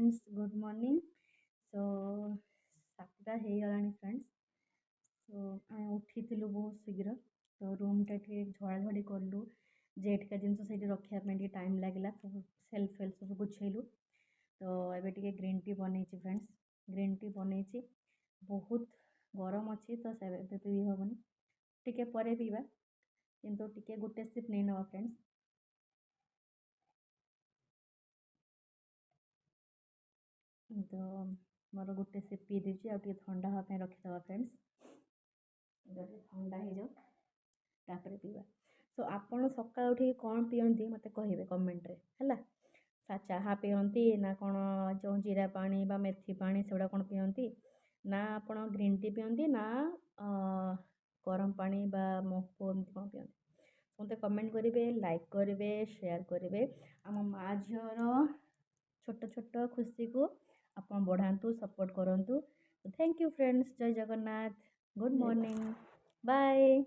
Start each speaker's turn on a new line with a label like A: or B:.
A: Friends good morning. सो सातटा हो गलानी friends. सो आम उठी बहुत शीघ्र। तो रूमटा टे झड़ाझड़ी कलु जेटका जिन से रखापी टाइम लगे सब सेल्फ फेल्फ सब गुछेलु। तो ये ग्रीन टी बनई फ्रेंड्स। ग्रीन टी बनई बहुत गरम अच्छी तो से पी हेनी टे पर पीवा किंतु टे गोटे सिप नहीं नवा फ्रेंड्स। तो मोर गोटे सिप पी देची आ ठंडा हाँपी रखीदे फ्रेंड्स। ठंडा हो जाओ तापर पीवा। तो आपण सकाल उठी कौन पियंती मते कहिबे कमेंट रे हला। चाहा पियंती ना कौन जो जीरा पानी बा मेथी पानी सेगुड़ा कौन पियंती ना आपण ग्रीन टी पियंती ना गरम पानी बा मको एमती कौन पियंती मते कमेंट करेंगे लाइक करेंगे शेयर करेंगे। आम माँ झीर छोट छोट खुशी को आप बढ़ातु सपोर्ट करूँ। Thank you friends. जय जगन्नाथ। Good morning. बाय।